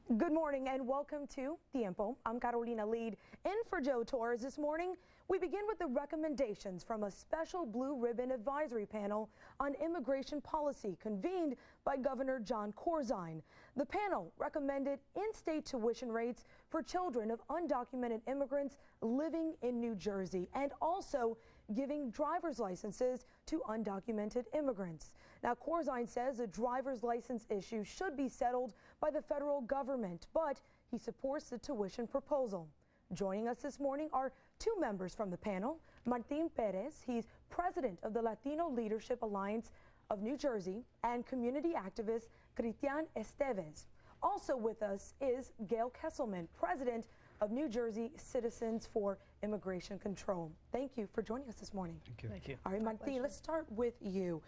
Good morning and welcome to Tiempo. I'm Carolina Lead in for Joe Torres this morning. We begin with the recommendations from a special Blue Ribbon Advisory Panel on immigration policy convened by Governor Jon Corzine. The panel recommended in-state tuition rates for children of undocumented immigrants living in New Jersey and also giving driver's licenses to undocumented immigrants. Now, Corzine says the driver's license issue should be settled by the federal government, but he supports the tuition proposal. Joining us this morning are two members from the panel. Martin Perez, he's president of the Latino Leadership Alliance of New Jersey, and community activist Christian Esteves. Also with us is Gayle Kesselman, president of New Jersey Citizens for Immigration Control. Thank you for joining us this morning. Thank you. Thank you. All right, Martin, let's start with you.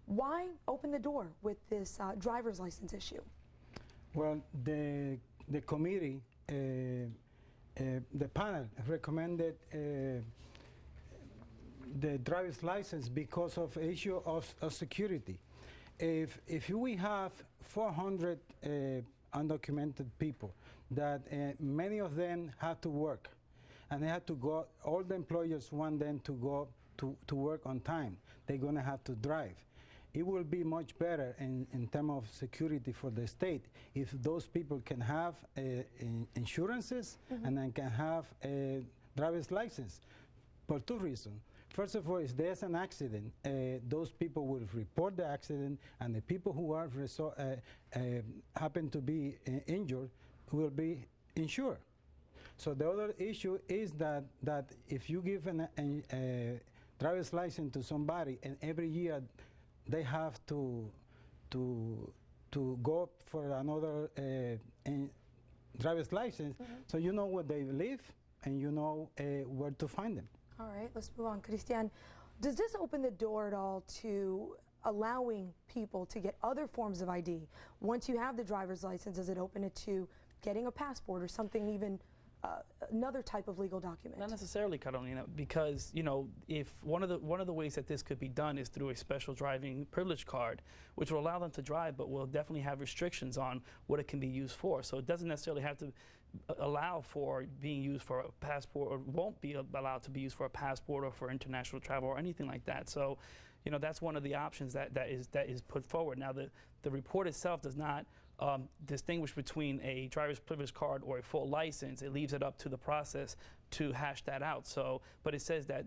Why open the door with this driver's license issue? Well, the committee, the panel recommended the driver's license because of issue of security. If we have 400 undocumented people that many of them have to work, and they have to go, all the employers want them to go to work on time. They're going to have to drive. It will be much better in terms of security for the state if those people can have insurances and then can have a driver's license for two reasons. First of all, if there's an accident, those people will report the accident, and the people who are happen to be injured will be insured. So the other issue is that if you give a driver's license to somebody, and every year they have to go for another driver's license, so you know where they live and you know where to find them. All right, let's move on. Christian, does this open the door at all to allowing people to get other forms of ID? Once you have the driver's license, does it open it to getting a passport or something even another type of legal document? Not necessarily, Carolina, because if one of the ways that this could be done is through a special driving privilege card, which will allow them to drive, but will definitely have restrictions on what it can be used for. So it doesn't necessarily have to allow for being used for a passport, or won't be allowed to be used for a passport or for international travel or anything like that. So, that's one of the options that is put forward. Now, the report itself does not distinguish between a driver's privilege card or a full license. It leaves it up to the process to hash that out. So, but it says that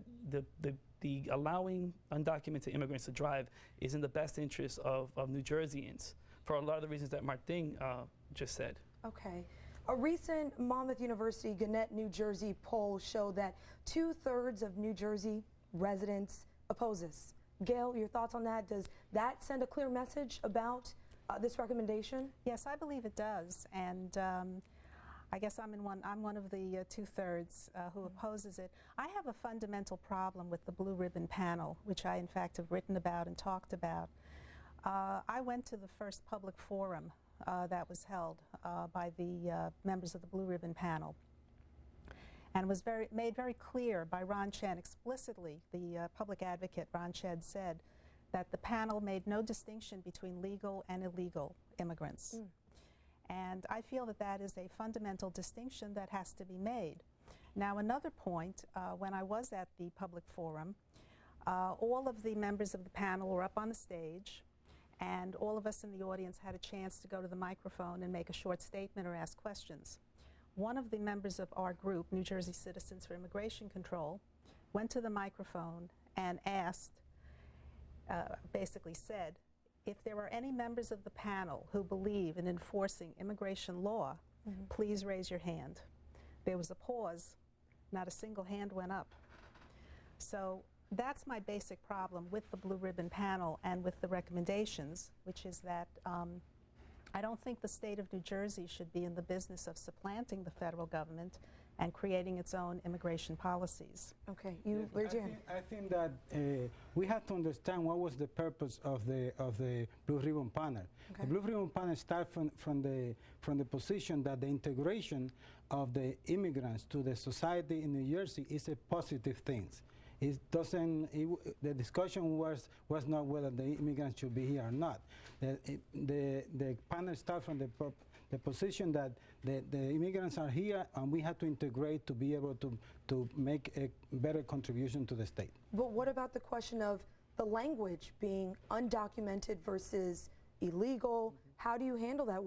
the allowing undocumented immigrants to drive is in the best interest of New Jerseyans for a lot of the reasons that Martin just said. Okay. A recent Monmouth University Gannett, New Jersey poll showed that 2/3 of New Jersey residents oppose this. Gayle, your thoughts on that? Does that send a clear message about this recommendation? Yes, I believe it does, and I guess I'm one of the 2/3 who opposes it. I have a fundamental problem with the Blue Ribbon Panel, which I in fact have written about and talked about. I went to the first public forum that was held by the members of the Blue Ribbon Panel, and was made very clear by Ron Chen explicitly. The public advocate Ron Chen said that the panel made no distinction between legal and illegal immigrants. And I feel that that is a fundamental distinction that has to be made. Now, another point, when I was at the public forum, all of the members of the panel were up on the stage, and all of us in the audience had a chance to go to the microphone and make a short statement or ask questions. One of the members of our group, New Jersey Citizens for Immigration Control, went to the microphone and asked, basically said, if there are any members of the panel who believe in enforcing immigration law, please raise your hand. There was a pause. Not a single hand went up. So that's my basic problem with the Blue Ribbon Panel and with the recommendations, which is that I don't think the state of New Jersey should be in the business of supplanting the federal government and creating its own immigration policies. Okay, you raise your hand. I think that we have to understand what was the purpose of the Blue Ribbon Panel. Okay. The Blue Ribbon Panel starts from the position that the integration of the immigrants to the society in New Jersey is a positive thing. It doesn't. The discussion was not whether the immigrants should be here or not. The panel starts from the position that the immigrants are here and we have to integrate to be able to make a better contribution to the state. But what about the question of the language being undocumented versus illegal? How do you handle that?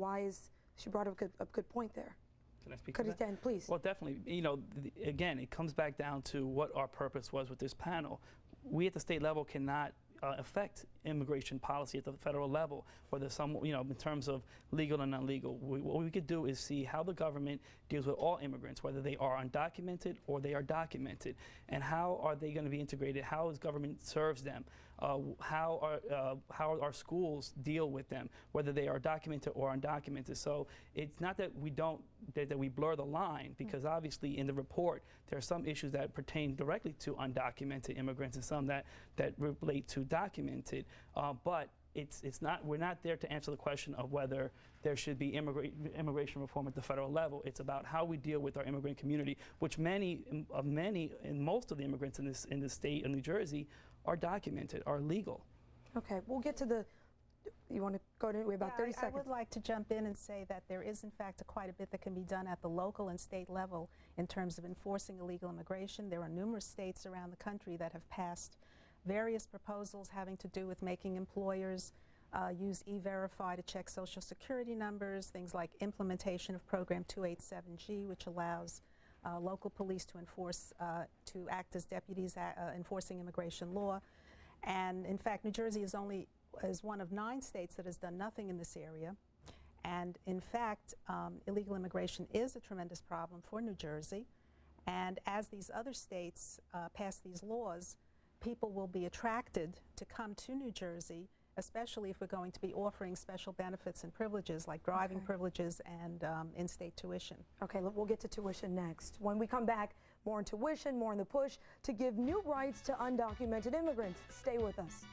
She brought up a good point there. Can I speak to that? Kapitan, please. Well, definitely. You know, again, it comes back down to what our purpose was with this panel. We at the state level cannot affect immigration policy at the federal level, whether some, you know, in terms of legal and illegal. What we could do is see how the government deals with all immigrants, whether they are undocumented or they are documented, and how are they going to be integrated, how is government serves them, how our schools deal with them, whether they are documented or undocumented. So it's not that we don't, that we blur the line, because obviously in the report there are some issues that pertain directly to undocumented immigrants and some that relate to documented, but it's not, we're not there to answer the question of whether there should be immigration reform at the federal level. It's about how we deal with our immigrant community, which most of the immigrants in this state of New Jersey are documented, are legal. Okay, we'll get to you want to go to, we have about 30 seconds. I would like to jump in and say that there is in fact quite a bit that can be done at the local and state level in terms of enforcing illegal immigration. There are numerous states around the country that have passed various proposals having to do with making employers use E-Verify to check Social Security numbers, things like implementation of Program 287G, which allows local police to to act as deputies enforcing immigration law. And in fact, New Jersey is one of 9 states that has done nothing in this area. And in fact, illegal immigration is a tremendous problem for New Jersey. And as these other states pass these laws, people will be attracted to come to New Jersey, especially if we're going to be offering special benefits and privileges like driving privileges and in-state tuition. Okay, we'll get to tuition next. When we come back, more on tuition, more on the push to give new rights to undocumented immigrants. Stay with us.